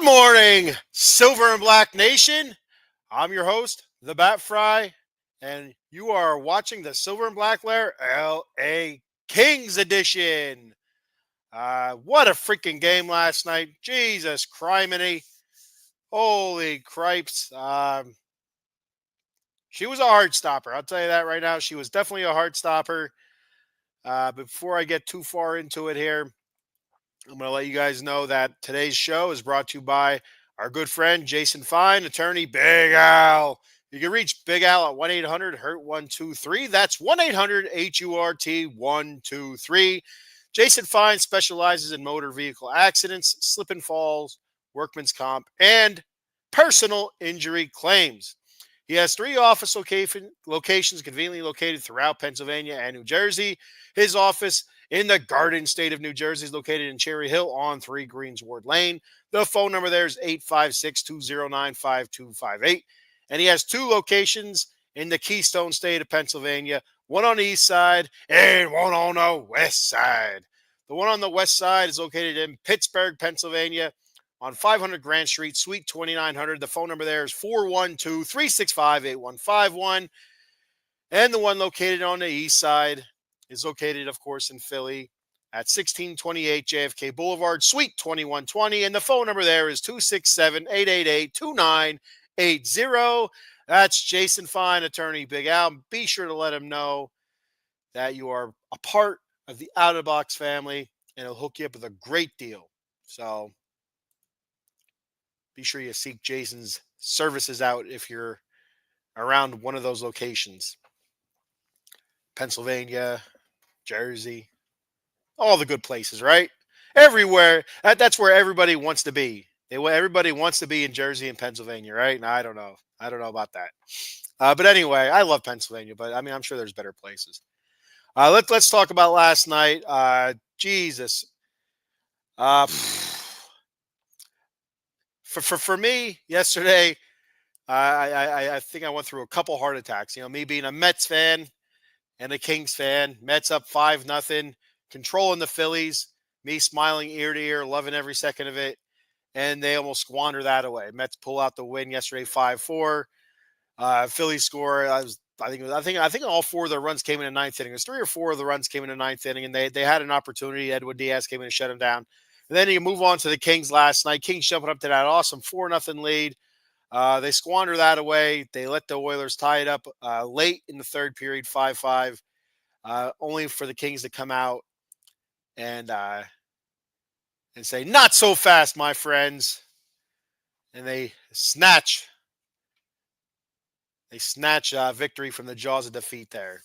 Good morning, Silver and Black Nation. I'm your host, the Bat Fry, and you are watching the Silver and Black Lair LA Kings edition. What a freaking game last night. Jesus criminy. Holy cripes. She was a heart stopper. I'll tell you that right now. She was definitely a heart stopper. Before I get too far into it here, I'm going to let you guys know that today's show is brought to you by our good friend Jason Fine, attorney Big Al. You can reach Big Al at 1-800-HURT-123. That's 1-800-HURT-123. Jason Fine specializes in motor vehicle accidents, slip and falls, workman's comp, and personal injury claims. He has three office locations conveniently located throughout Pennsylvania and New Jersey. His office in the Garden State of New Jersey is located in Cherry Hill on 3 Greensward Lane. The phone number there is 856-209-5258. And he has two locations in the Keystone State of Pennsylvania, one on the east side and one on the west side. The one on the west side is located in Pittsburgh, Pennsylvania, on 500 Grant Street, Suite 2900. The phone number there is 412-365-8151. And the one located on the east side is located, of course, in Philly at 1628 JFK Boulevard, Suite 2120. And the phone number there is 267-888-2980. That's Jason Fine, attorney Big Al. Be sure to let him know that you are a part of the Out of the Box family, and he'll hook you up with a great deal. So be sure you seek Jason's services out if you're around one of those locations. Pennsylvania, Jersey, all the good places, right? Everywhere. That's where everybody wants to be. Everybody wants to be in Jersey and Pennsylvania, right? And I don't know. I don't know about that. But anyway, I love Pennsylvania, but I mean, I'm sure there's better places. Let's talk about last night. Jesus. For me, yesterday, I think I went through a couple heart attacks. You know, me being a Mets fan and a Kings fan. Mets up 5-0, controlling the Phillies. Me smiling ear to ear, loving every second of it, and they almost squander that away. Mets pull out the win yesterday, 5-4. Phillies score. I think all four of their runs came in the ninth inning. It was 3 or 4 of the runs came in the ninth inning, and they had an opportunity. Edwin Diaz came in and shut them down. And then you move on to the Kings last night. Kings jumping up to that awesome 4-0 lead. They squander that away. They let the Oilers tie it up late in the third period, 5-5, only for the Kings to come out and say, "Not so fast, my friends." And they snatch victory from the jaws of defeat there.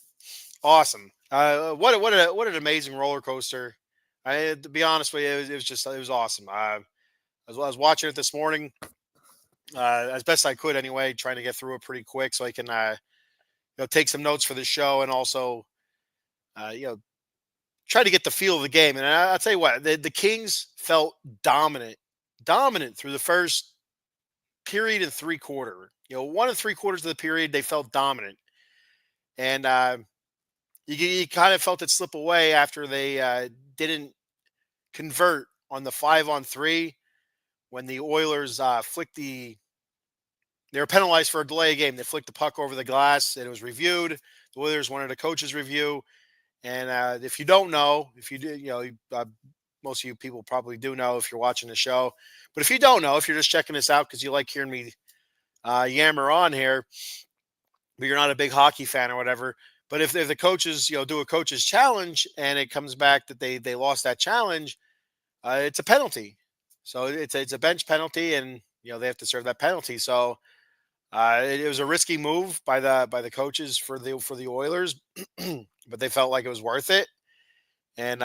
Awesome. What an amazing roller coaster. To be honest with you, it was awesome. I was watching it this morning as best I could anyway, trying to get through it pretty quick so I can take some notes for the show and also try to get the feel of the game. And I'll tell you what, the Kings felt dominant through the first period and 3/4. 1 and 3/4 of the period, they felt dominant. And you kind of felt it slip away after they didn't convert on the 5-on-3 when the Oilers they were penalized for a delay game. They flicked the puck over the glass, and it was reviewed. The Oilers wanted a coach's review. And if you don't know, if you do, most of you people probably do know if you're watching the show. But if you don't know, if you're just checking this out because you like hearing me yammer on here, but you're not a big hockey fan or whatever. But if the coaches, do a coach's challenge and it comes back that they lost that challenge, it's a penalty. So it's a bench penalty, and they have to serve that penalty. So it was a risky move by the coaches for the Oilers, but they felt like it was worth it, and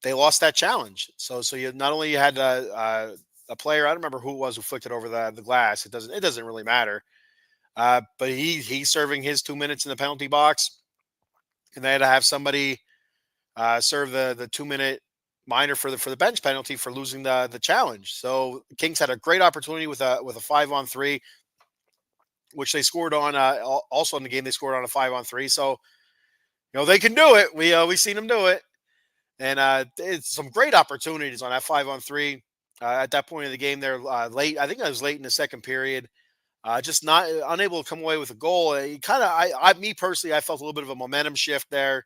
they lost that challenge. So you not only had a player, I don't remember who it was who flicked it over the glass. It doesn't really matter. But he's serving his 2 minutes in the penalty box, and they had to have somebody serve the 2-minute minor for the bench penalty for losing the challenge. So the Kings had a great opportunity with a 5-on-3, which they scored on. Also in the game, they scored on a 5-on-3. So they can do it. We seen them do it, and it's some great opportunities on that 5-on-3. at that point of the game. There late. I think I was late in the second period. Just not unable to come away with a goal. Kind of, me personally, I felt a little bit of a momentum shift there.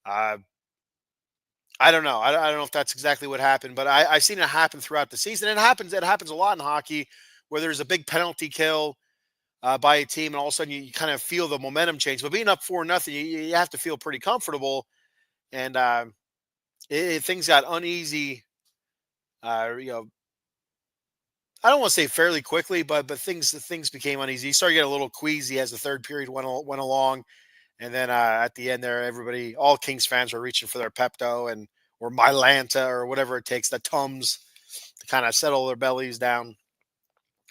Uh, I don't know. I don't know if that's exactly what happened, but I've seen it happen throughout the season. It happens. It happens a lot in hockey where there's a big penalty kill by a team, and all of a sudden you kind of feel the momentum change. But being up 4-0, you have to feel pretty comfortable. And things got uneasy. You know, I don't want to say fairly quickly, but things became uneasy. You started getting a little queasy as the third period went along, and then at the end there, all Kings fans were reaching for their Pepto and or Mylanta or whatever it takes, the Tums, to kind of settle their bellies down.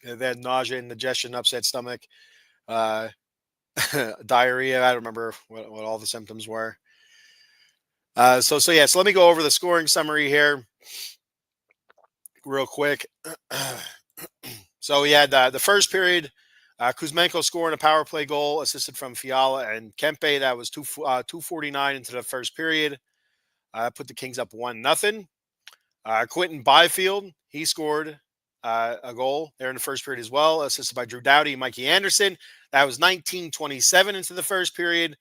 And then nausea, indigestion, upset stomach, uh, diarrhea. I don't remember what all the symptoms were. So yeah. So let me go over the scoring summary here real quick. So we had the first period. Kuzmenko scoring a power play goal, assisted from Fiala and Kempe. That was 2:49 into the first period. Put the Kings up 1-0. Quentin Byfield, he scored a goal there in the first period as well, assisted by Drew Doughty and Mikey Anderson. That was 19:27 into the first period.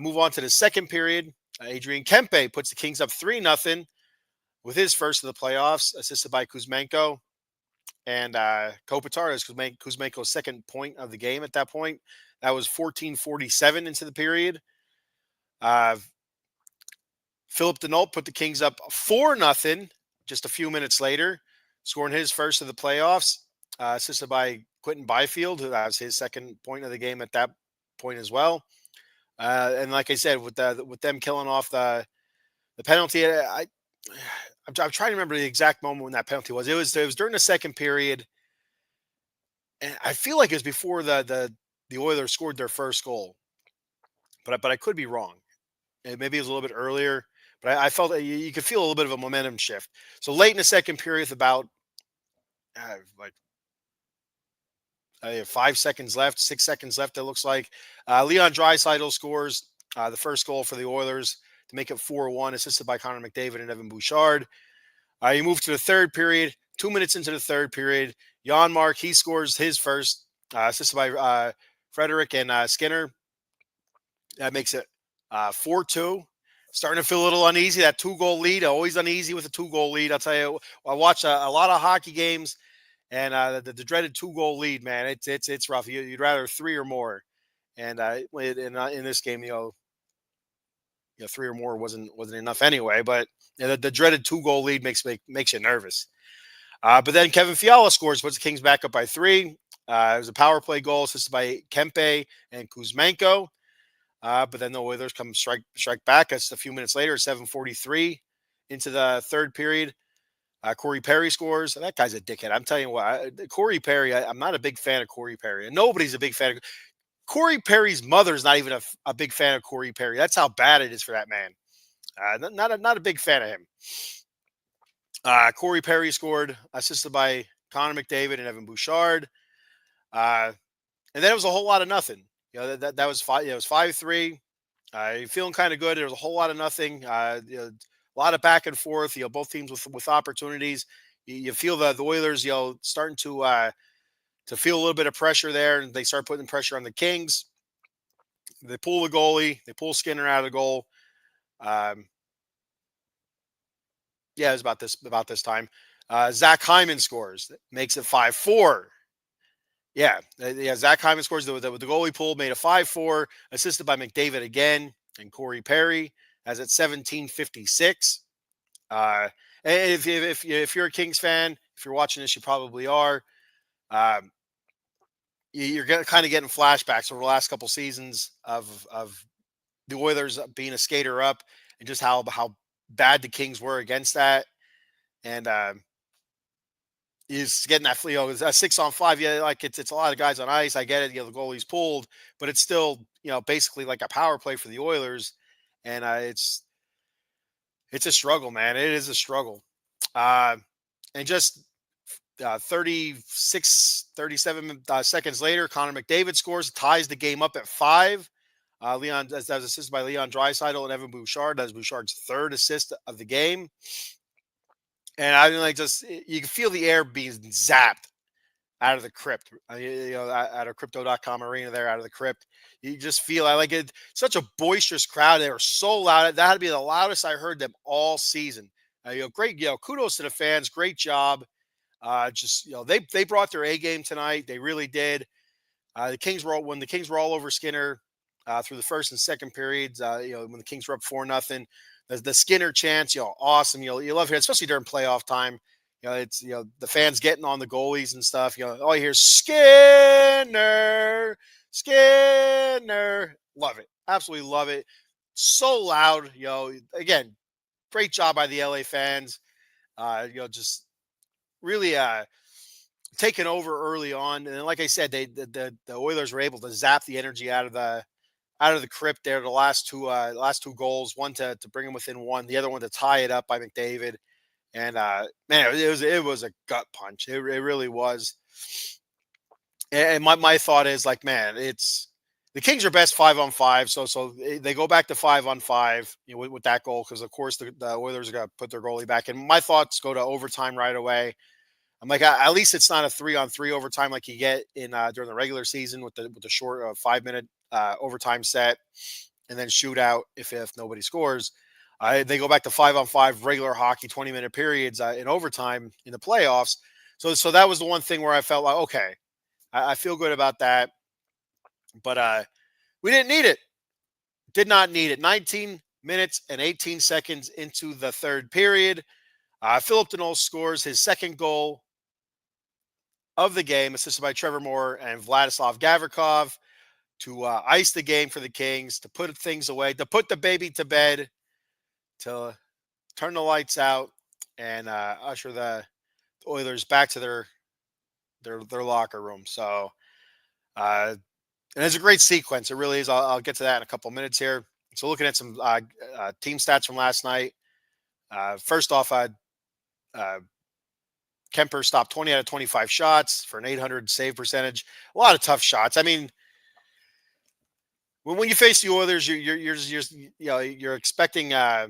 Move on to the second period. Adrian Kempe puts the Kings up 3-0 with his first of the playoffs, assisted by Kuzmenko and Kopitar. Is Kuzmenko's second point of the game at that point. That was 14:47 into the period. Philip Denault put the Kings up 4-0 just a few minutes later, scoring his first of the playoffs, assisted by Quentin Byfield, who was his second point of the game at that point as well. And like I said, with them killing off the penalty, I'm trying to remember the exact moment when that penalty was. It was during the second period, and I feel like it was before the Oilers scored their first goal, but I could be wrong. Maybe it was a little bit earlier, but I felt that you could feel a little bit of a momentum shift. So late in the second period, with about like 5 seconds left, 6 seconds left, it looks like Leon Draisaitl scores the first goal for the Oilers to make it 4-1, assisted by Connor McDavid and Evan Bouchard. You move to the third period. 2 minutes into the third period, Jan Mark, he scores his first, assisted by Frederick and Skinner. That makes it 4-2. Starting to feel a little uneasy. That 2-goal lead, always uneasy with a 2-goal lead. I'll tell you, I watch a lot of hockey games, and the dreaded 2-goal lead, man, it's rough. You'd rather three or more, and in this game, three or more wasn't enough anyway. But the dreaded 2-goal lead makes you nervous. But then Kevin Fiala scores, puts the Kings back up by 3. It was a power play goal assisted by Kempe and Kuzmenko. But then the Oilers come strike back. That's a few minutes later, 7:43 into the third period. Corey Perry scores. That guy's a dickhead. I'm telling you what, Corey Perry, I'm not a big fan of Corey Perry. And nobody's a big fan of Corey Perry's mother's not even a big fan of Corey Perry. That's how bad it is for that man. Not a big fan of him. Corey Perry scored, assisted by Connor McDavid and Evan Bouchard. And then it was a whole lot of nothing. That was 5. It was 5-3. Feeling kind of good. There was a whole lot of nothing. A lot of back and forth. Both teams with opportunities. You feel the Oilers, starting to feel a little bit of pressure there, and they start putting pressure on the Kings. They pull the goalie. They pull Skinner out of the goal. Yeah, it was about this time. Zach Hyman scores, makes it 5-4. Yeah, Zach Hyman scores the goalie pulled, made a 5-4, assisted by McDavid again and Corey Perry, as at 17:56. And if you're a Kings fan, if you're watching this, you probably are. You're kind of getting flashbacks over the last couple seasons of the Oilers being a skater up, and just how bad the Kings were against that. And is getting that, a 6-on-5. Yeah, like it's a lot of guys on ice. I get it. The goalie's pulled, but it's still, basically like a power play for the Oilers. And it's a struggle, man. It is a struggle. And just 37 seconds later, Connor McDavid scores, ties the game up at 5. That was assisted by Leon Draisaitl and Evan Bouchard. That was Bouchard's third assist of the game. And I mean, like, just you can feel the air being zapped out of the crypt, out of crypto.com arena there, out of the crypt. You just feel I like it. Such a boisterous crowd. They were so loud. That had to be the loudest I heard them all season. Great. Kudos to the fans. Great job. Just they brought their A game tonight. They really did. When the Kings were all over Skinner through the first and second periods. When the Kings were up 4-0, the Skinner chants, awesome. You love it, especially during playoff time. It's the fans getting on the goalies and stuff. All you hear is Skinner, Skinner. Love it, absolutely love it. So loud. Again, great job by the LA fans. Just really taken over early on, and like I said, the Oilers were able to zap the energy out of the crypt there. The last two goals, one to bring them within one, the other one to tie it up by McDavid, and man, it was a gut punch. It really was. And my thought is like, man, it's the Kings are best 5-on-5, so they go back to 5-on-5 with that goal because of course the Oilers are gonna put their goalie back, and my thoughts go to overtime right away. I'm like, at least it's not a 3-on-3 overtime like you get in during the regular season with the short 5-minute overtime set, and then shootout if nobody scores. They go back to 5-on-5 regular hockey 20-minute periods in overtime in the playoffs. So that was the one thing where I felt like, okay, I feel good about that, but we didn't need it. Did not need it. 19 minutes and 18 seconds into the third period, Philip Deneau scores his second goal of the game, assisted by Trevor Moore and Vladislav Gavrikov, to ice the game for the Kings, to put things away, to put the baby to bed, to turn the lights out, and usher the Oilers back to their locker room. So, and it's a great sequence. It really is. I'll get to that in a couple minutes here. So, looking at some team stats from last night. First off, uh, Kemper stopped 20 out of 25 shots for an 800 save percentage. A lot of tough shots. I mean, when you face the Oilers, you're expecting a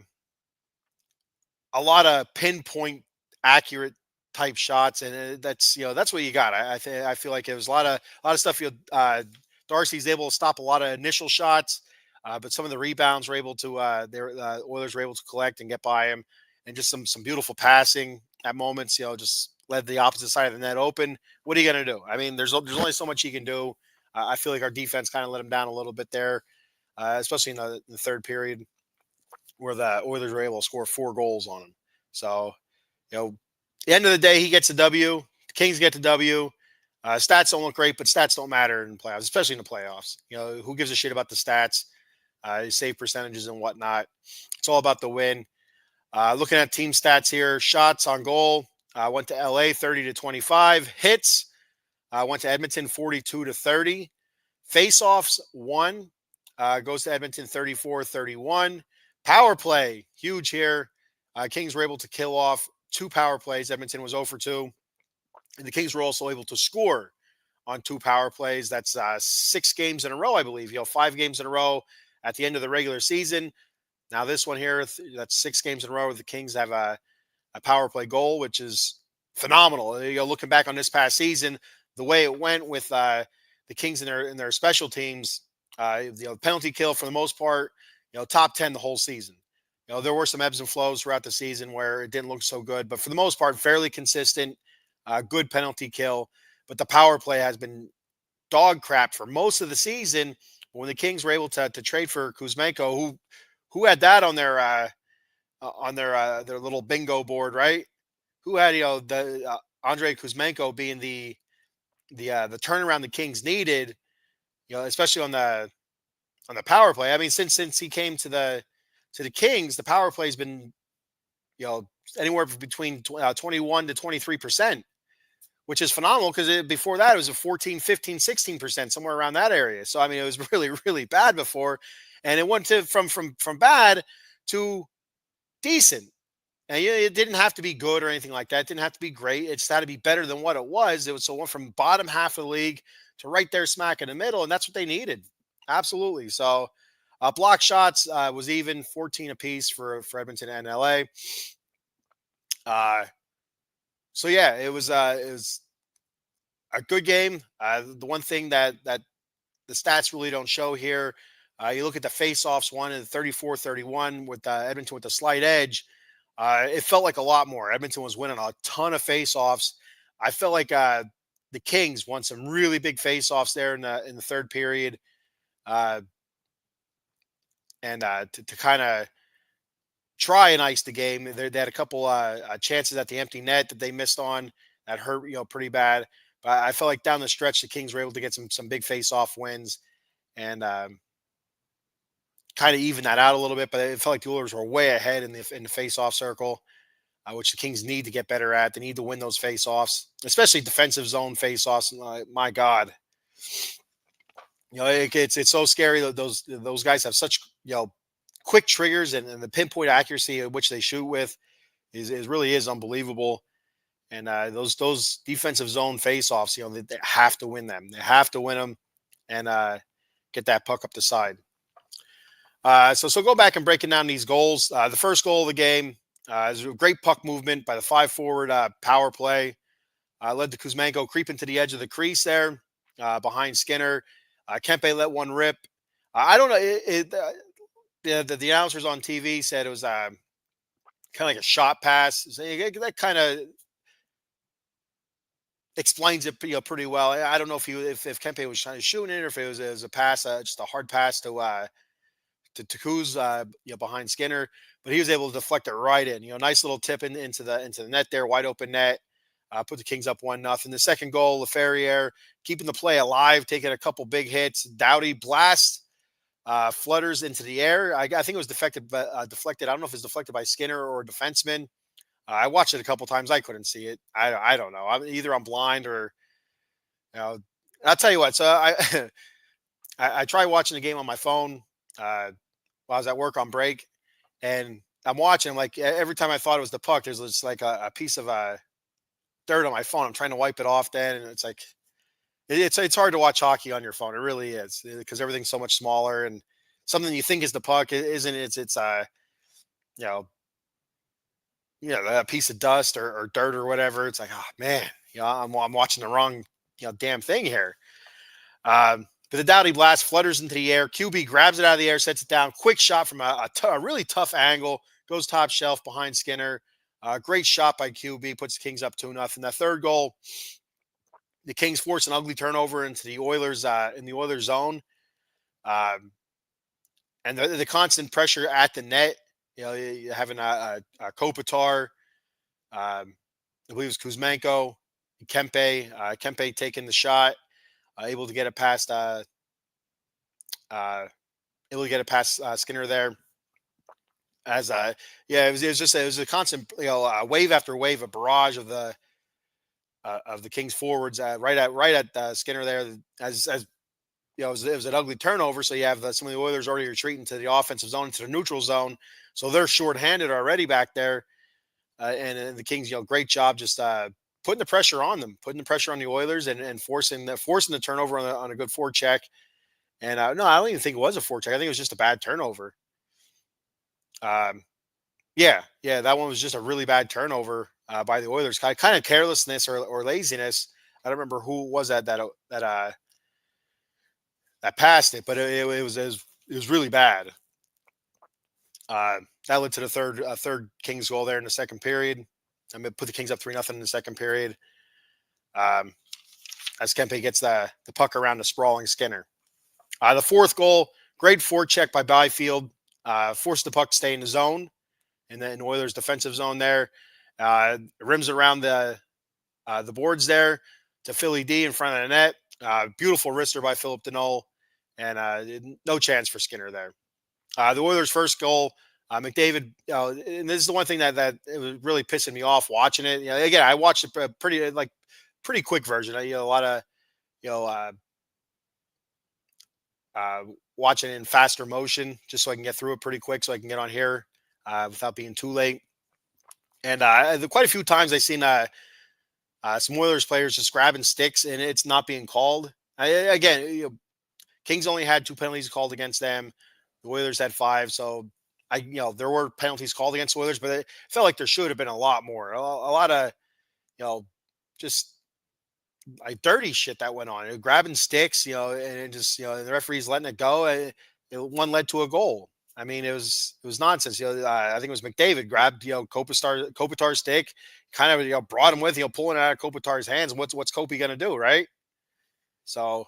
lot of pinpoint accurate type shots, and that's what you got. I feel like it was a lot of stuff. Darcy's able to stop a lot of initial shots, but some of the rebounds were able to Oilers were able to collect and get by him, and just some beautiful passing at moments. Just led the opposite side of the net open. What are you going to do? I mean, there's only so much you can do. I feel like our defense kind of let him down a little bit there, especially in the third period, where the Oilers were able to score 4 goals on him. So, at the end of the day, he gets a W. The Kings get the W. Stats don't look great, but stats don't matter in playoffs, especially in the playoffs. Who gives a shit about the stats, save percentages and whatnot? It's all about the win. Looking at team stats here, shots on goal went to LA 30-25. Hits went to Edmonton 42-30. Faceoffs 1 goes to Edmonton 34-31. Power play, huge here. Kings were able to kill off 2 power plays. Edmonton was 0 for 2. And the Kings were also able to score on 2 power plays. That's 6 games in a row, I believe. 5 games in a row at the end of the regular season. Now this one here, that's 6 games in a row. The Kings have a power play goal, which is phenomenal. Looking back on this past season, the way it went with the Kings in their special teams, penalty kill for the most part, top 10 the whole season. There were some ebbs and flows throughout the season where it didn't look so good, but for the most part, fairly consistent, good penalty kill. But the power play has been dog crap for most of the season. When the Kings were able to trade for Kuzmenko, who had that on their little bingo board, right? Who had the Andrei Kuzmenko being the turnaround the Kings needed, especially on the power play. I mean, since he came to the Kings, the power play has been anywhere between 21 to 23%, which is phenomenal because before that it was a 14, 15, 16%, somewhere around that area. So I mean, it was really, really bad before, and it went from bad to decent. And it didn't have to be good or anything like that. It didn't have to be great. It just had to be better than what it was. So it went from bottom half of the league to right there smack in the middle, and that's what they needed. Absolutely. So block shots was even 14 apiece for Edmonton and LA. So yeah, it was a good game. The one thing that the stats really don't show here, you look at the face-offs one and 34-31 with Edmonton with the slight edge. It felt like a lot more. Edmonton was winning a ton of face-offs. I felt like the Kings won some really big face-offs there in the third period, uh, and to kind of try and ice the game. They had a couple chances at the empty net that they missed on that hurt, pretty bad. But I felt like down the stretch, the Kings were able to get some big face-off wins and kind of even that out a little bit. But it felt like the Oilers were way ahead in the face-off circle, which the Kings need to get better at. They need to win those face-offs, especially defensive zone face-offs. My God, it's so scary that those guys have such quick triggers and the pinpoint accuracy at which they shoot with is really is unbelievable. And those defensive zone faceoffs, they have to win them. They have to win them and get that puck up the side. So go back and breaking down these goals. The first goal of the game is a great puck movement by the five forward power play. Led to Kuzmenko creeping to the edge of the crease there behind Skinner. Kempe let one rip. I don't know. The announcers on TV said it was kind of like a shot pass. So that kind of explains it, pretty well. I don't know if Kempe was trying to shoot it or if it was a pass, just a hard pass to Kuz, behind Skinner, but he was able to deflect it right in. Nice little tip into the net there, wide open net. Put the Kings up 1-0. The second goal, Laferriere keeping the play alive, taking a couple big hits. Doughty blast flutters into the air. I think it was deflected. I don't know if it's deflected by Skinner or a defenseman. I watched it a couple times. I couldn't see it. I don't know. Either I'm blind or you know. I'll tell you what. So I tried watching the game on my phone while I was at work on break, and I'm watching. Like every time I thought it was the puck, there's just like a piece of dirt on my phone. I'm trying to wipe it off, then, and it's like it's hard to watch hockey on your phone. It really is because everything's so much smaller and something you think is the puck isn't. It's you know a piece of dust or dirt or whatever. It's like, oh man, I'm watching the wrong damn thing here. But the Doughty blast flutters into the air. QB grabs it out of the air, sets it down. Quick shot from a really tough angle. Goes top shelf behind Skinner. Great shot by QB. Puts the Kings up 2-0. That third goal, the Kings force an ugly turnover into the Oilers in the Oilers zone. And the constant pressure at the net. You having a Kopitar, I believe it was Kuzmenko, Kempe. Kempe taking the shot, able to get it past Skinner there. As it was a constant wave after wave, a barrage of the Kings forwards right at Skinner there. As it was an ugly turnover. So you have some of the Oilers already retreating to the offensive zone, into the neutral zone. So they're shorthanded already back there. And the Kings, great job just putting the pressure on them, putting the pressure on the Oilers and forcing the turnover on a good forecheck. And no, I don't even think it was a forecheck. I think it was just a bad turnover. Yeah, that one was just a really bad turnover by the Oilers. Kind of carelessness or laziness. I don't remember who was that passed it, but it was really bad. That led to the third Kings goal there in the second period. I mean, put the Kings up 3-0 in the second period. As Kempe gets the puck around the sprawling Skinner. The fourth goal, great forecheck by Byfield, forced the puck to stay in the zone, and then Oilers' defensive zone there. Rims around the boards there to Philly D in front of the net. Beautiful wrister by Philip Deneau, and no chance for Skinner there. The Oilers' first goal, McDavid, and this is the one thing that it was really pissing me off watching it. Again, I watched a pretty quick version. A lot of watching in faster motion just so I can get through it pretty quick, so I can get on here without being too late. And quite a few times I've seen some Oilers players just grabbing sticks and it's not being called. Again, Kings only had 2 penalties called against them. The Oilers had 5, so there were penalties called against the Oilers, but it felt like there should have been a lot more. A lot of you know, just like dirty shit that went on. Grabbing sticks, and it just the referee's letting it go. One led to a goal. I mean, it was nonsense. I think it was McDavid grabbed Kopitar's stick, kind of brought him with pulling it out of Kopitar's hands. What's Kopi gonna do, right? So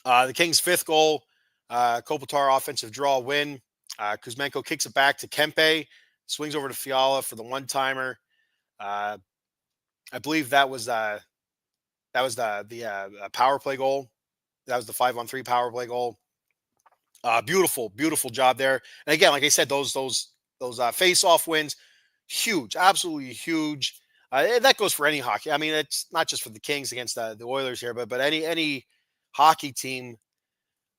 the Kings' fifth goal, Kopitar offensive draw win. Kuzmenko kicks it back to Kempe, swings over to Fiala for the one timer. Uh, I believe that was the power play goal. That was the 5-on-3 power play goal. Beautiful, beautiful job there. And again, like I said, those face-off wins, huge, absolutely huge. And that goes for any hockey. I mean, it's not just for the Kings against the Oilers here, but any hockey team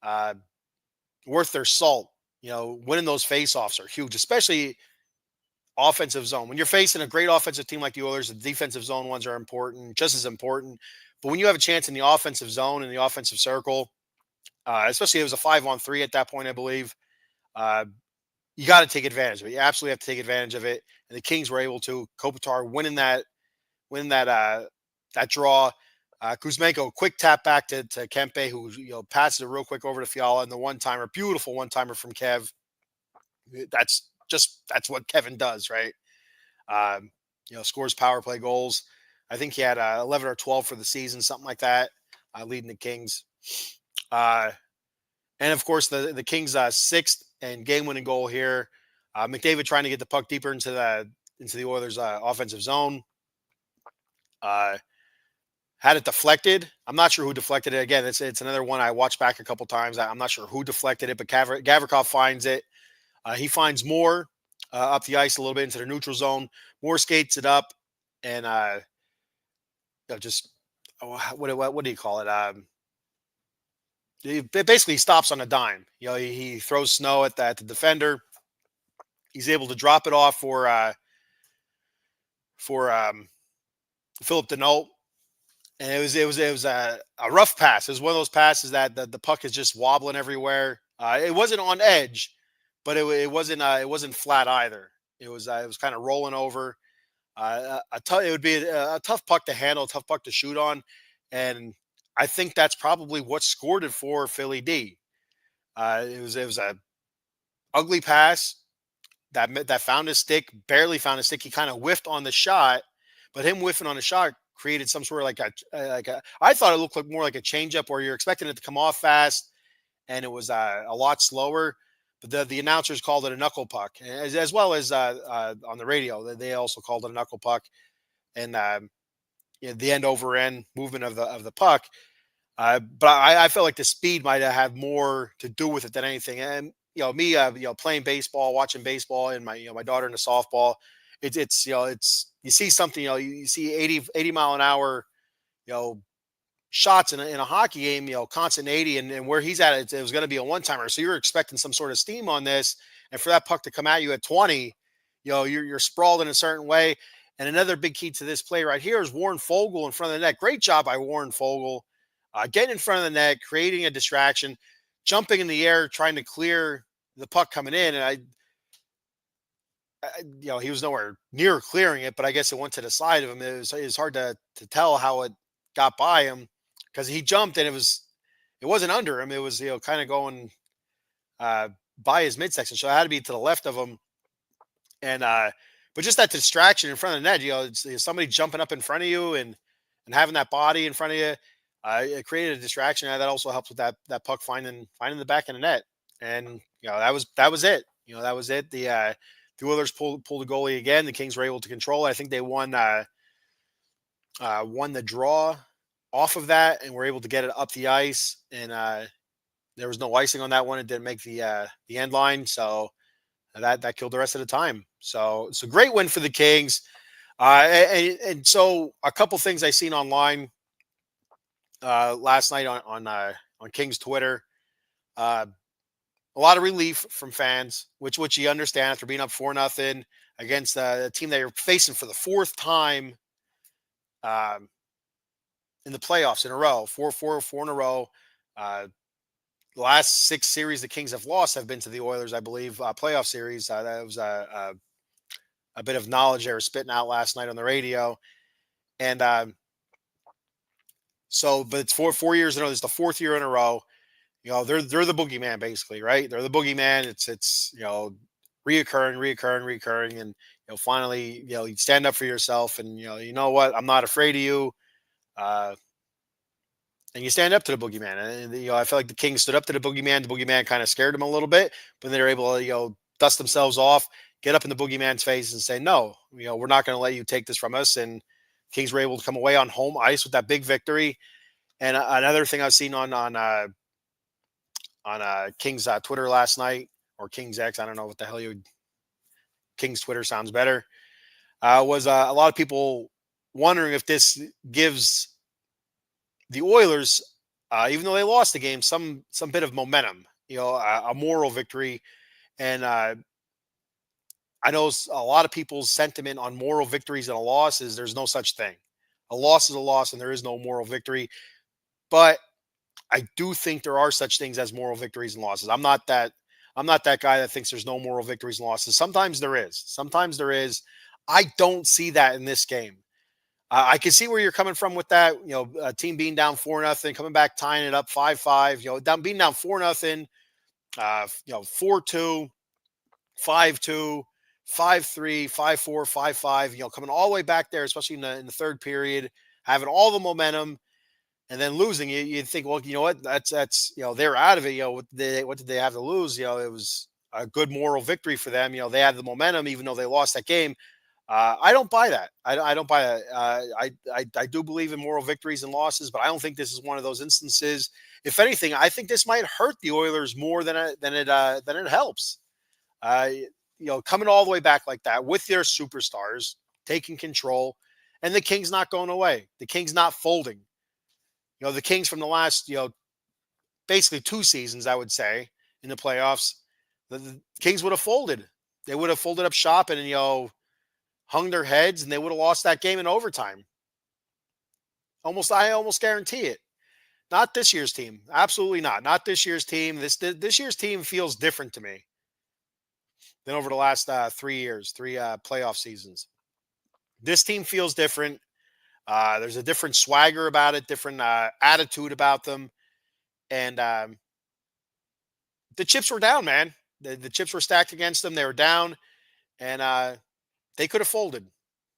uh, worth their salt. Winning those face-offs are huge, especially offensive zone. When you're facing a great offensive team like the Oilers, the defensive zone ones are important, just as important. But when you have a chance in the offensive zone, in the offensive circle, especially it was a 5-on-3 at that point, I believe, uh, you got to take advantage of it. You absolutely have to take advantage of it. And the Kings were able to. Kopitar winning that draw. Kuzmenko, quick tap back to Kempe, who passes it real quick over to Fiala, and the one timer, beautiful one timer from Kev. That's what Kevin does, right? Scores power play goals. I think he had 11 or 12 for the season, something like that, leading the Kings. Uh, and of course, the Kings' sixth and game-winning goal here. McDavid trying to get the puck deeper into the Oilers' offensive zone. Had it deflected. I'm not sure who deflected it. Again, it's another one I watched back a couple times. I'm not sure who deflected it, but Gavrikov finds it. He finds Moore up the ice a little bit into the neutral zone. Moore skates it up, and just what do you call it? He basically stops on a dime. He throws snow at the defender. He's able to drop it off for Philip Denault, and it was a rough pass. It was one of those passes that the puck is just wobbling everywhere. It wasn't on edge, but it wasn't flat either. It was kind of rolling over. It would be a tough puck to handle, a tough puck to shoot on, and I think that's probably what scored it for Philly D. It was a ugly pass that found his stick, barely found his stick. He kind of whiffed on the shot, but him whiffing on the shot created some sort of like a. I thought it looked like more like a changeup where you're expecting it to come off fast, and it was a lot slower. But the announcers called it a knuckle puck, as well as on the radio. They also called it a knuckle puck, and the end over end movement of the puck. But I felt like the speed might have had more to do with it than anything. And me, playing baseball, watching baseball, and my daughter into softball. It's you see something, you see 80 mile an hour, you know, shots in a hockey game, constant 80, and where he's at, it was going to be a one timer. So you're expecting some sort of steam on this, and for that puck to come at you at 20, you're sprawled in a certain way. And another big key to this play right here is Warren Fogle in front of the net. Great job by Warren Fogle, getting in front of the net, creating a distraction, jumping in the air, trying to clear the puck coming in. And he was nowhere near clearing it, but I guess it went to the side of him. It was hard to tell how it got by him because he jumped and it wasn't under him. It was kind of going by his midsection, so it had to be to the left of him. And but just that distraction in front of the net, it's somebody jumping up in front of you and having that body in front of you, it created a distraction. And that also helps with that puck finding the back of the net. And that was it. That was it. The Oilers pulled the goalie again. The Kings were able to control it. I think they won the draw off of that and were able to get it up the ice. And there was no icing on that one. It didn't make the end line, so that killed the rest of the time. So it's a great win for the Kings. And so a couple things I seen online last night on Kings Twitter. A lot of relief from fans, which you understand after being up 4-0 against a team that you're facing for the fourth time in the playoffs in a row, four in a row. The last 6 series the Kings have lost have been to the Oilers, I believe, playoff series. That was a bit of knowledge they were spitting out last night on the radio. And but it's four years in a row. This is the fourth year in a row. They're the boogeyman basically, right? They're the boogeyman. It's reoccurring, and finally you stand up for yourself, and you know what, I'm not afraid of you. Uh, and you stand up to the boogeyman. And I feel like the Kings stood up to the boogeyman. The boogeyman kind of scared them a little bit, but they were able to dust themselves off, get up in the boogeyman's face, and say, "No, we're not going to let you take this from us." And Kings were able to come away on home ice with that big victory. And another thing I've seen on Kings Twitter last night, or Kings X, I don't know what the hell Kings Twitter sounds better. Was a lot of people wondering if this gives the Oilers, even though they lost the game, some bit of momentum, a moral victory. And I know a lot of people's sentiment on moral victories and a loss is there's no such thing. A loss is a loss, and there is no moral victory. But I do think there are such things as moral victories and losses. I'm not that guy that thinks there's no moral victories and losses. Sometimes there is. Sometimes there is. I don't see that in this game. I can see where you're coming from with that. A team being down 4-0, coming back, tying it up 5-5. Being down 4-0, 4-2, 5-2, 5-3, 5-4, 5-5. Coming all the way back there, especially in the third period, having all the momentum, and then losing. You think, well, you know what? That's they're out of it. What did they have to lose? It was a good moral victory for them. They had the momentum, even though they lost that game. I don't buy that. I don't buy that. I do believe in moral victories and losses, but I don't think this is one of those instances. If anything, I think this might hurt the Oilers more than it helps. Uh, Coming all the way back like that with their superstars taking control, and the Kings not going away. The Kings not folding. The Kings from the last basically 2 seasons, I would say, in the playoffs, the Kings would have folded. They would have folded up shop and hung their heads, and they would have lost that game in overtime. I almost guarantee it. Not this year's team. Absolutely not. Not this year's team. This year's team feels different to me than over the last 3 years, three playoff seasons. This team feels different. There's a different swagger about it, different attitude about them, and the chips were down, man. The chips were stacked against them. They were down, and they could have folded.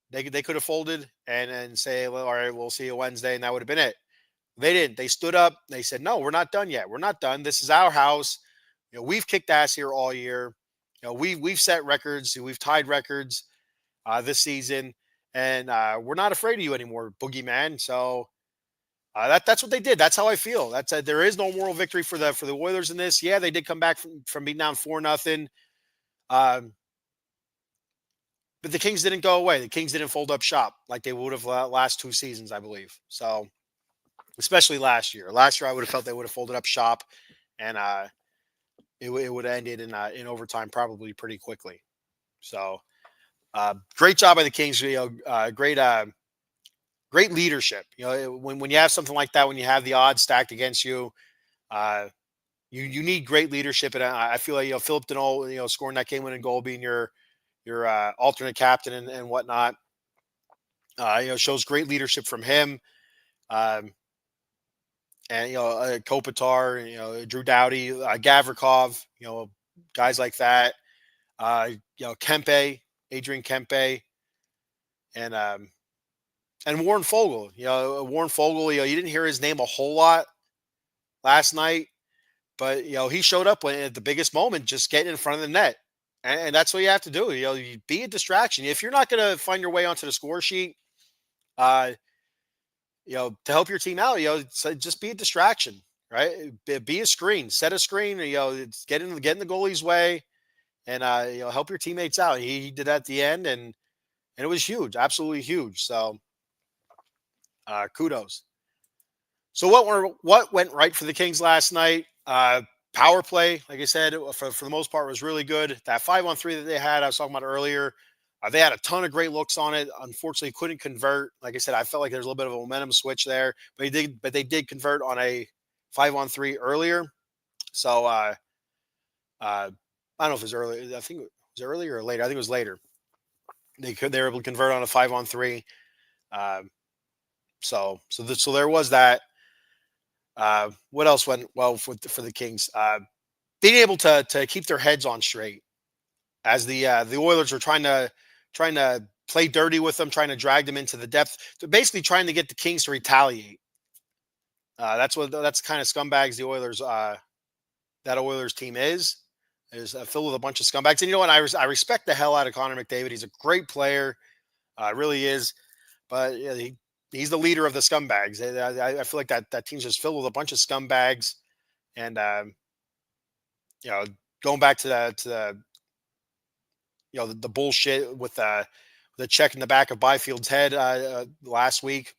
They could have folded and say, well, all right, we'll see you Wednesday, and that would have been it. They didn't. They stood up. They said, no, we're not done yet. We're not done. This is our house. We've kicked ass here all year. We've set records. We've tied records this season, and we're not afraid of you anymore, boogeyman. So that's what they did. That's how I feel. There is no moral victory for the Oilers in this. Yeah, they did come back from being down 4-0. But the Kings didn't go away. The Kings didn't fold up shop like they would have last 2 seasons, I believe. So, especially last year. Last year, I would have felt they would have folded up shop, and it would have ended in overtime probably pretty quickly. So, great job by the Kings. Great leadership. When you have something like that, when you have the odds stacked against you, you need great leadership. And I feel like Philip Deneau, scoring that game-winning goal, being your alternate captain and whatnot, shows great leadership from him. And Kopitar, Drew Doughty, Gavrikov, guys like that. Kempe, Adrian Kempe, and Warren Fogle. Warren Fogle. You didn't hear his name a whole lot last night, but he showed up at the biggest moment, just getting in front of the net. And that's what you have to do. You be a distraction. If you're not going to find your way onto the score sheet, to help your team out, so just be a distraction, right? Be a screen, set a screen, get in the goalie's way, and help your teammates out. He did that at the end, and it was huge, absolutely huge. So, kudos. So what went right for the Kings last night? Power play, like I said, for the most part, was really good. That 5-on-3 that they had, I was talking about earlier, they had a ton of great looks on it. Unfortunately, couldn't convert. Like I said, I felt like there's a little bit of a momentum switch there, but they did convert on a 5-on-3 earlier. So I don't know if it was early. I think it was earlier or later. I think it was later. They were able to convert on a 5-on-3. Um, so there was that. What else went well for the Kings? Being able to keep their heads on straight as the Oilers were trying to play dirty with them, trying to drag them into the depth. So basically, trying to get the Kings to retaliate. That's kind of scumbags the Oilers that Oilers team is filled with a bunch of scumbags. And you know what? I respect the hell out of Connor McDavid. He's a great player, really is. But yeah, he's the leader of the scumbags. I feel like that team's just filled with a bunch of scumbags. And you know, going back to the the bullshit with the check in the back of Byfield's head last week.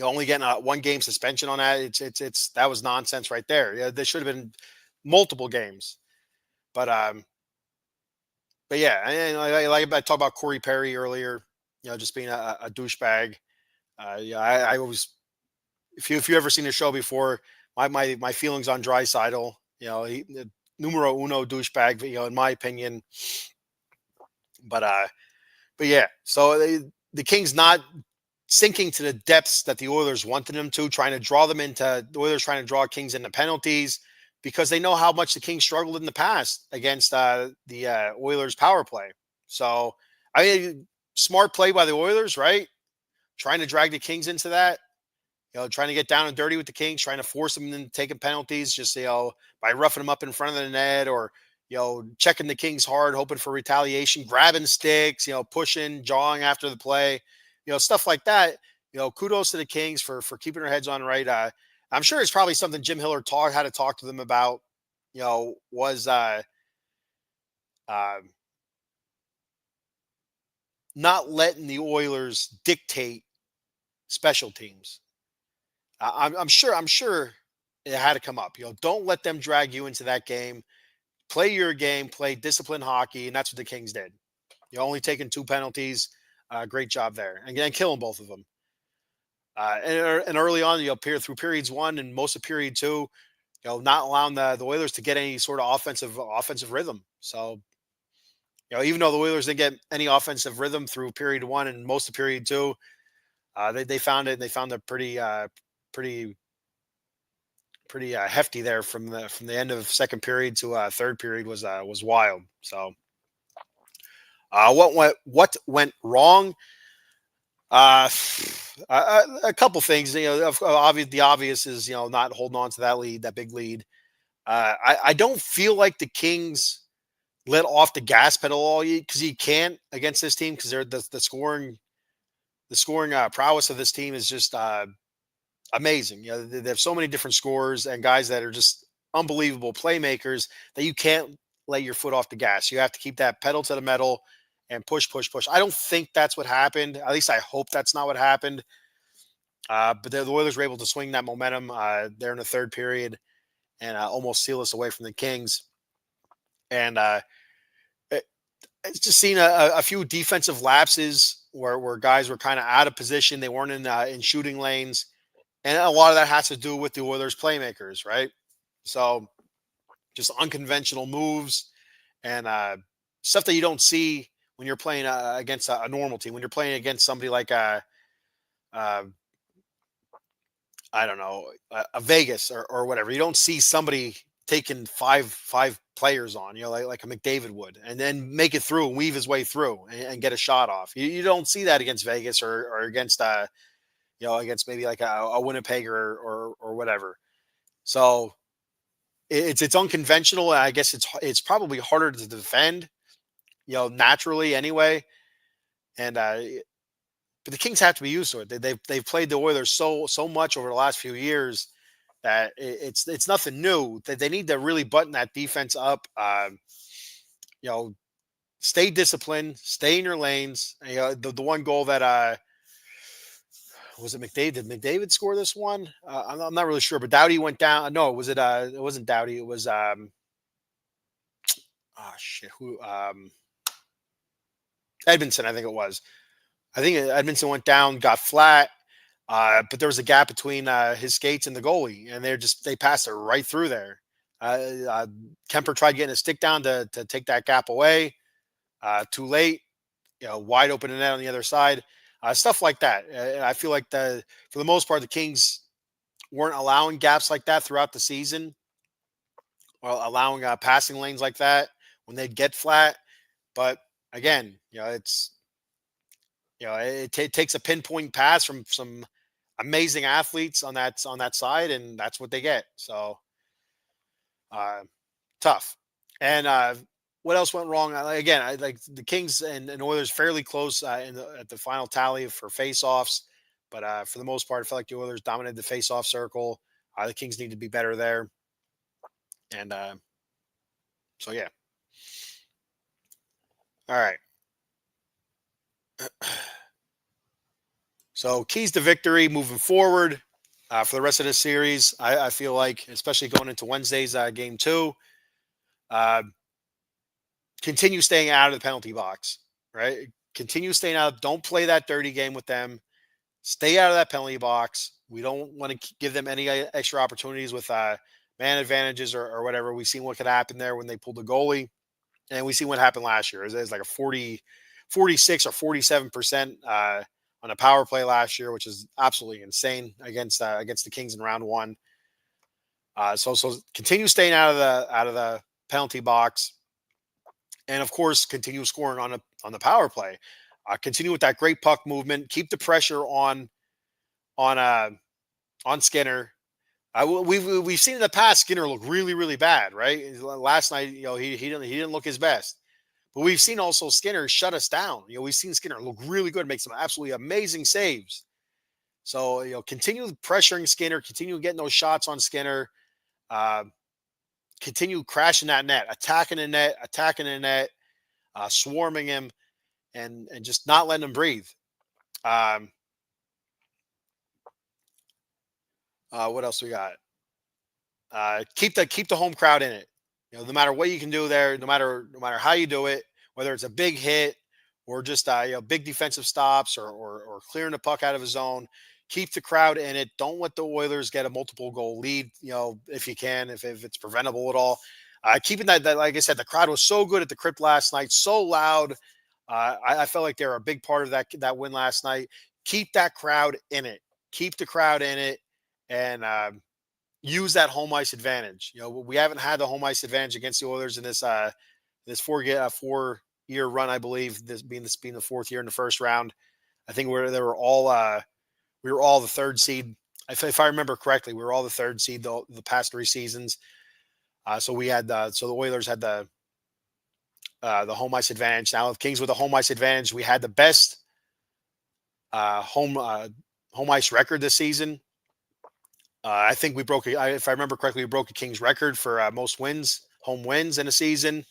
Only getting a 1 game suspension on that. It's that was nonsense right there. Yeah, there should have been multiple games. But yeah, and I talked about Corey Perry earlier. Just being a douchebag. Yeah, I always if you ever seen the show before, my feelings on Drysidle. Numero uno douchebag. In my opinion. But yeah, so the Kings not sinking to the depths that the Oilers wanted them to, trying to draw them into the Oilers, trying to draw Kings into penalties because they know how much the Kings struggled in the past against the Oilers power play. So, I mean, smart play by the Oilers, right? Trying to drag the Kings into that, trying to get down and dirty with the Kings, trying to force them into taking penalties, just by roughing them up in front of the net or checking the Kings hard, hoping for retaliation, grabbing sticks, pushing, jawing after the play, stuff like that. Kudos to the Kings for keeping their heads on right. I'm sure it's probably something Jim Hiller had to talk to them about. Was uh, not letting the Oilers dictate special teams. I'm sure. I'm sure it had to come up. Don't let them drag you into that game. Play your game. Play disciplined hockey, and that's what the Kings did. Only taking 2 penalties. Great job there, and killing both of them. And early on, through periods 1 and most of period 2, not allowing the Oilers to get any sort of offensive rhythm. So, even though the Oilers didn't get any offensive rhythm through period 1 and most of period 2, they found it. And they found it pretty hefty there from the end of second period to third period was wild. So, what went wrong? A couple things. The obvious is not holding on to that big lead. I don't feel like the Kings let off the gas pedal all because you can't against this team because they're the scoring prowess of this team is just amazing. They have so many different scorers and guys that are just unbelievable playmakers that you can't let your foot off the gas. You have to keep that pedal to the metal and push, push, push. I don't think that's what happened. At least I hope that's not what happened. But the Oilers were able to swing that momentum there in the third period and almost seal us away from the Kings. And it, it's just seen a few defensive lapses where guys were kind of out of position. They weren't in shooting lanes. And a lot of that has to do with the Oilers playmakers, right? So just unconventional moves and stuff that you don't see when you're playing against a normal team. When you're playing against somebody like uh, I don't know, a Vegas or whatever, you don't see somebody taking five players on, like a McDavid would, and then make it through and weave his way through and get a shot off. You don't see that against Vegas or against against maybe like a Winnipeg or whatever. So it's unconventional. And I guess it's probably harder to defend, naturally anyway. And but the Kings have to be used to it. They've played the Oilers so much over the last few years that it's nothing new. That they need to really button that defense up. You know, stay disciplined, stay in your lanes. The one goal that was it McDavid? Did McDavid score this one? I'm not really sure, but Doughty went down. No, was it? It wasn't Doughty. It was oh shit, who Edmondson, I think it was. I think Edmondson went down, got flat, but there was a gap between his skates and the goalie, and they passed it right through there. Kemper tried getting a stick down to take that gap away. Too late. wide open net on the other side, stuff like that. I feel like for the most part, the Kings weren't allowing gaps like that throughout the season, or allowing passing lanes like that when they'd get flat. But again, it takes a pinpoint pass from some amazing athletes on that side, and that's what they get. So uh, tough. And what else went wrong? Again, I like the Kings and Oilers fairly close at the final tally for faceoffs, but for the most part, I felt like the Oilers dominated the faceoff circle. The Kings need to be better there, and so yeah. All right. So keys to victory moving forward for the rest of the series. I feel like, especially going into Wednesday's game two, uh, continue staying out of the penalty box. Right, continue staying out. Don't play that dirty game with them. Stay out of that penalty box. We don't want to give them any extra opportunities with man advantages or whatever. We've seen what could happen there when they pulled the goalie, and we see what happened last year. It was like a 46 or 47% on a power play last year, which is absolutely insane against the Kings in round one. So continue staying out of the penalty box, and of course continue scoring on the power play. Continue with that great puck movement. Keep the pressure on uh on Skinner. We've seen in the past Skinner look really bad, right? Last night, he didn't look his best. But we've seen also Skinner shut us down. We've seen Skinner look really good, make some absolutely amazing saves. So, continue pressuring Skinner, continue getting those shots on Skinner, uh, continue crashing that net, attacking the net, swarming him, and just not letting him breathe. Um, what else we got? Keep the home crowd in it. No matter what you can do there, no matter how you do it, whether it's a big hit or just big defensive stops or clearing the puck out of his zone, keep the crowd in it. Don't let the Oilers get a multiple goal lead. If you can, if it's preventable at all. Keeping that, like I said, the crowd was so good at the Crypt last night, so loud. I felt like they were a big part of that win last night. Keep that crowd in it. Keep the crowd in it, and use that home ice advantage. We haven't had the home ice advantage against the Oilers in this 4 year run. I believe this being the fourth year in the first round. I think we were all the third seed. If I remember correctly, we were all the third seed the past 3 seasons. So the Oilers had the home ice advantage. Now the Kings with the home ice advantage, we had the best home ice record this season. I think if I remember correctly, we broke a Kings record for most home wins in a season.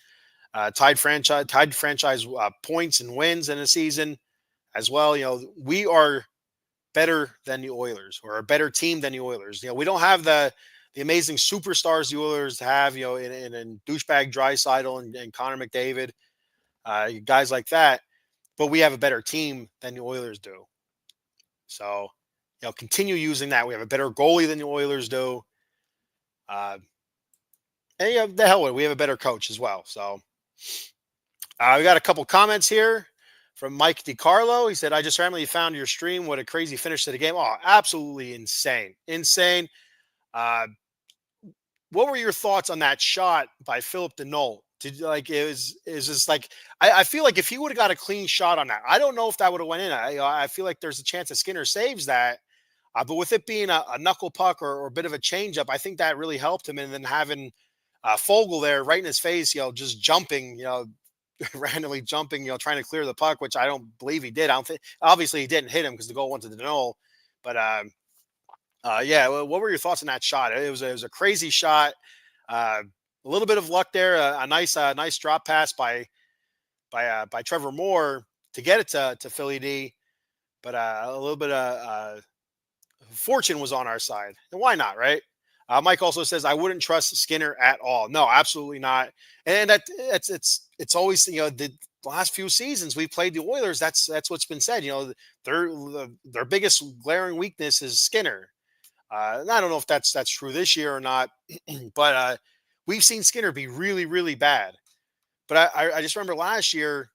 Tied franchise points and wins in a season as well. We are better than the Oilers, or a better team than the Oilers. We don't have the amazing superstars the Oilers have. In douchebag Draisaitl and Connor McDavid, guys like that. But we have a better team than the Oilers do. So, continue using that. We have a better goalie than the Oilers do. And the hell with it, we have a better coach as well. So, we got a couple comments here from Mike DiCarlo. He said, I just randomly found your stream. What a crazy finish to the game. Oh, absolutely insane. Insane. What were your thoughts on that shot by Philip Deneau? It was just like, I feel like if he would have got a clean shot on that, I don't know if that would have went in. I feel like there's a chance that Skinner saves that. But with it being a knuckle puck or a bit of a changeup, I think that really helped him. And then having Fogel there right in his face, just jumping, randomly jumping, trying to clear the puck, which I don't believe he did. I don't think, obviously he didn't hit him because the goal went to Deneau. But yeah, what were your thoughts on that shot? It was a crazy shot. A little bit of luck there. A nice drop pass by Trevor Moore to get it to Philly D. But a little bit of fortune was on our side. And why not, right? Mike also says, I wouldn't trust Skinner at all. No, absolutely not. And it's always, the last few seasons we played the Oilers. That's what's been said. Their biggest glaring weakness is Skinner. And I don't know if that's true this year or not, but we've seen Skinner be really bad. But I just remember last year,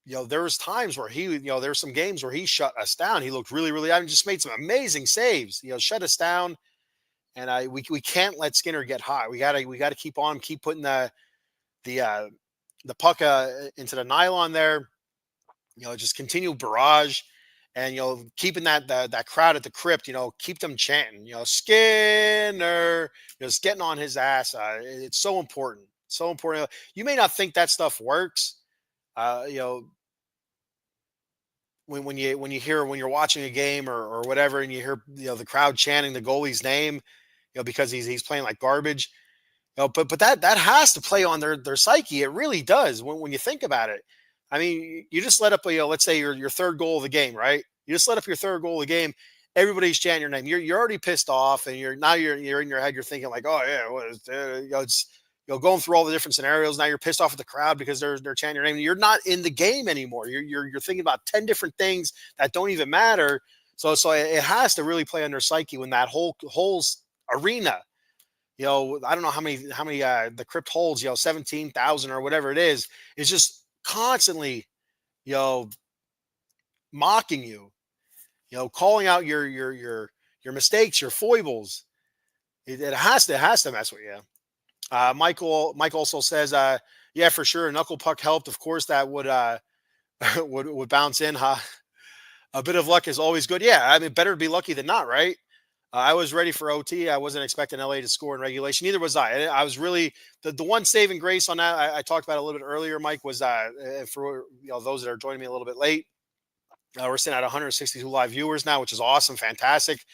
there was times where there were some games where he shut us down. He looked really, really, I mean, just made some amazing saves, shut us down. And we can't let Skinner get hot. We gotta keep on, keep putting the the puck into the nylon there. Just continue barrage, and keeping that crowd at the crypt. Keep them chanting. Skinner. Just getting on his ass. It's so important. So important. You may not think that stuff works. Uh, you know, when you're watching a game or whatever, and you hear the crowd chanting the goalie's name, because he's playing like garbage. But that has to play on their psyche. It really does when you think about it. I mean, you just let up let's say your third goal of the game, right? You just let up your third goal of the game. Everybody's chanting your name. You're already pissed off, and you're in your head. You're thinking like, oh yeah, what is it's going through all the different scenarios. Now you're pissed off at the crowd because they're chanting your name. You're not in the game anymore. You're thinking about 10 different things that don't even matter. So it has to really play on their psyche when that whole arena, I don't know how many the crypt holds, 17,000 or whatever it is just constantly, you know, mocking you, calling out your mistakes, your foibles. It has to mess with you. Mike also says, yeah, for sure, a knuckle puck helped. Of course, that would would bounce in. Huh? A bit of luck is always good. Yeah, I mean, better to be lucky than not, right? I was ready for OT. I wasn't expecting LA to score in regulation. Neither was I. I was really the one saving grace on that. I talked about a little bit earlier, Mike, was for those that are joining me a little bit late. We're sitting at 162 live viewers now, which is awesome, fantastic.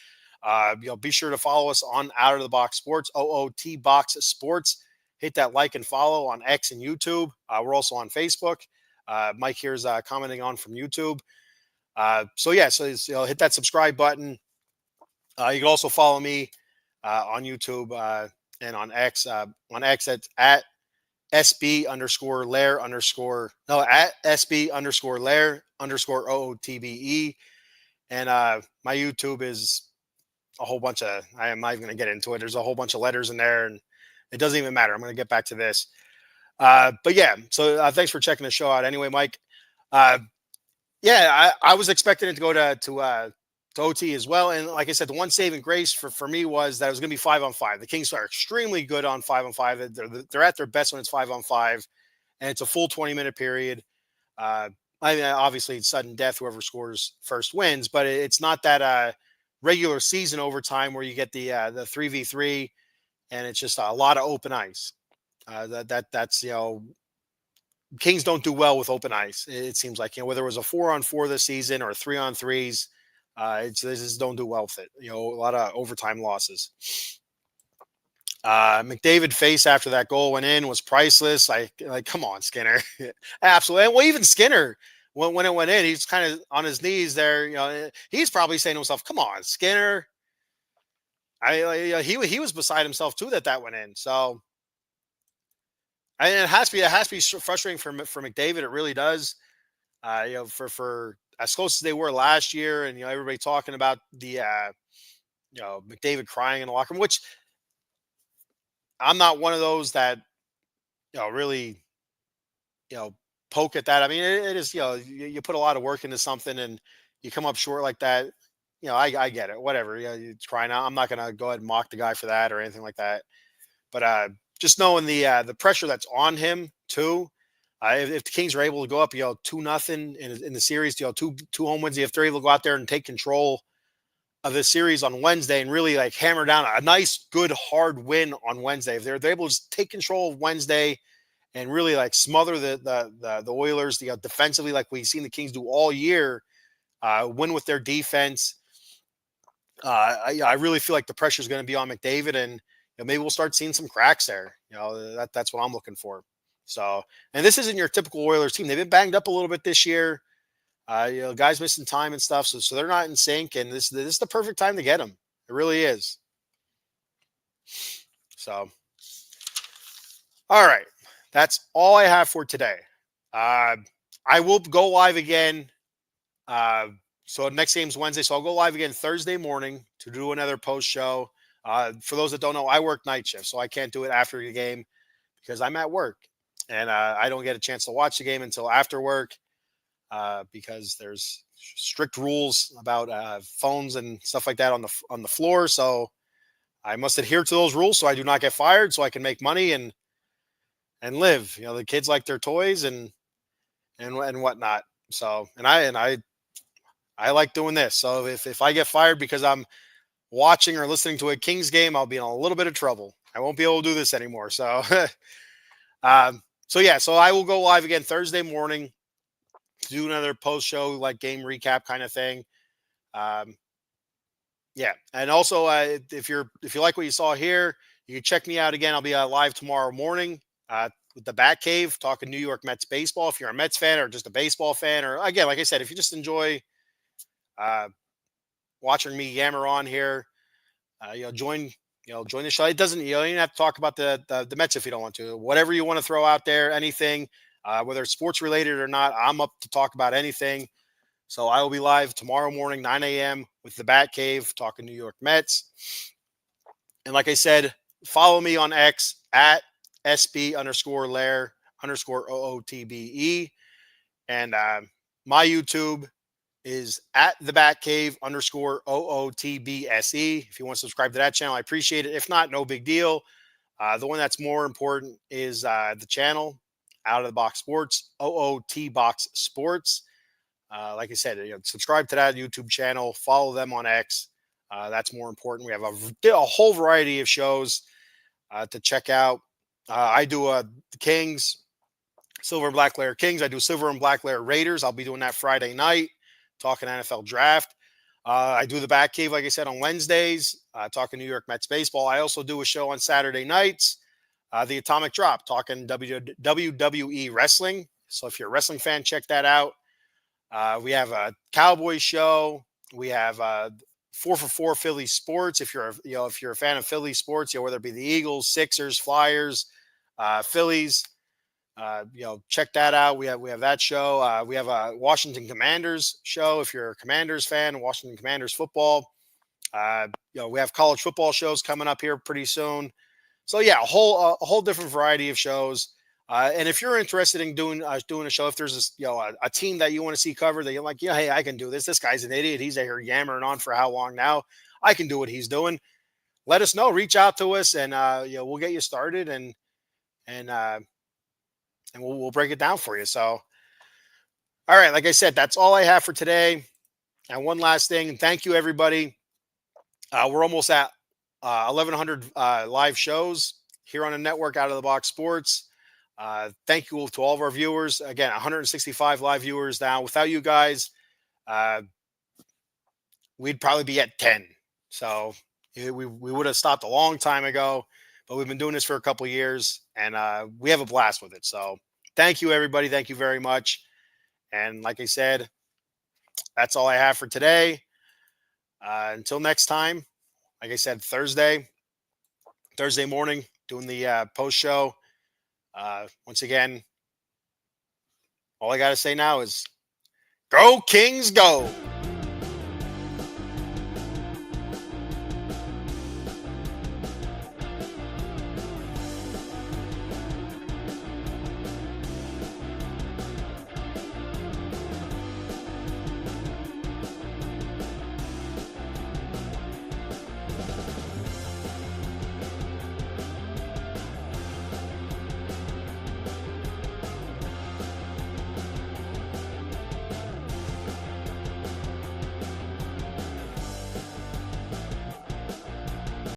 Be sure to follow us on Out of the Box Sports, OOT Box Sports. Hit that like and follow on X and YouTube. We're also on Facebook. Mike here's commenting on from YouTube. So hit that subscribe button. You can also follow me on YouTube and on X. On X, at SB underscore Lair underscore, no, at SB underscore Lair underscore OOTBE. And my YouTube is a whole bunch of, I am not even going to get into it. There's a whole bunch of letters in there, and it doesn't even matter. I'm going to get back to this. But yeah, so thanks for checking the show out anyway, Mike. I was expecting it to go to OT as well. And like I said, the one saving grace for me was that it was going to be 5-on-5. The Kings are extremely good on 5-on-5. They're at their best when it's 5-on-5, and it's a full 20-minute period. I mean, obviously it's sudden death. Whoever scores first wins, but it's not that regular season overtime where you get the 3v3, and it's just a lot of open ice. That's Kings don't do well with open ice. It seems like, whether it was a 4-on-4 this season or 3-on-3s, they just don't do well with it. A lot of overtime losses. McDavid face after that goal went in was priceless. Come on, Skinner. Absolutely. And well, even Skinner, when it went in, he's kind of on his knees there. He's probably saying to himself, come on, Skinner. He was beside himself too that went in. So it has to be frustrating for McDavid. It really does. For as close as they were last year, and everybody talking about the McDavid crying in the locker room, which I'm not one of those that really poke at that. I mean, it is you put a lot of work into something and you come up short like that. I get it. Whatever. You're crying out. I'm not gonna go ahead and mock the guy for that or anything like that. But just knowing the pressure that's on him too. If the Kings are able to go up, 2-0 in the series, two home wins, if they're able to go out there and take control of this series on Wednesday and really like hammer down a nice, good, hard win on Wednesday, if they're able to just take control of Wednesday and really like smother the Oilers, defensively, like we've seen the Kings do all year, win with their defense. I really feel like the pressure is going to be on McDavid, and maybe we'll start seeing some cracks there. That's what I'm looking for. So, and this isn't your typical Oilers team. They've been banged up a little bit this year. Guys missing time and stuff. So they're not in sync, and this is the perfect time to get them. It really is. So, all right. That's all I have for today. I will go live again. So next game's Wednesday. So I'll go live again Thursday morning to do another post show. For those that don't know, I work night shift, so I can't do it after the game because I'm at work. And I don't get a chance to watch the game until after work. because there's strict rules about phones and stuff like that on the floor. So I must adhere to those rules so I do not get fired, so I can make money and live. The kids like their toys and whatnot. So I like doing this. So if I get fired because I'm watching or listening to a Kings game, I'll be in a little bit of trouble. I won't be able to do this anymore. So so I will go live again Thursday morning to do another post show like game recap kind of thing. Um, yeah, and also if you like what you saw here, you can check me out again. I'll be live tomorrow morning with the Bat Cave talking New York Mets baseball. If you're a Mets fan or just a baseball fan, or again, like I said, if you just enjoy uh, watching me yammer on here, join join the show. It doesn't you don't even have to talk about the Mets if you don't want to. Whatever you want to throw out there, anything, whether it's sports related or not, I'm up to talk about anything. So I will be live tomorrow morning, 9 a.m. with the Bat Cave talking New York Mets. And like I said, follow me on X at SB_Lair_OOTBE. And my YouTube is at the Batcave_OOTBSE. If you want to subscribe to that channel, I appreciate it. If not, no big deal. The one that's more important is the channel Out of the Box Sports, OOT Box Sports. Like I said, subscribe to that YouTube channel, follow them on X. That's more important. We have a whole variety of shows to check out. I do the Kings, Silver and Black Lair Kings. I do Silver and Black Lair Raiders. I'll be doing that Friday night, talking NFL draft. I do the Bat Cave, like I said, on Wednesdays, talking New York Mets baseball. I also do a show on Saturday nights, the Atomic Drop, talking WWE wrestling. So if you're a wrestling fan, check that out. We have a Cowboy show. We have 4 for 4 Philly sports. If you're a fan of Philly sports, whether it be the Eagles, Sixers, Flyers, Phillies, check that out. We have that show. We have a Washington Commanders show. If you're a Commanders fan, Washington Commanders football. We have college football shows coming up here pretty soon. So yeah, a whole different variety of shows. And if you're interested in doing a show, if there's a team that you want to see covered, that you're like, hey, I can do this. This guy's an idiot. He's out here yammering on for how long now? I can do what he's doing. Let us know. Reach out to us, and we'll get you started, and we'll break it down for you. So, all right, like I said, that's all I have for today. And one last thing, thank you everybody. We're almost at 1,100 live shows here on the network, Out of the Box Sports. Thank you to all of our viewers. Again, 165 live viewers now. Without you guys, we'd probably be at 10. So we would have stopped a long time ago, but we've been doing this for a couple of years, and we have a blast with it. So thank you, everybody. Thank you very much. And like I said, that's all I have for today. Until next time, like I said, Thursday morning, doing the post show. Once again, all I got to say now is go Kings, go.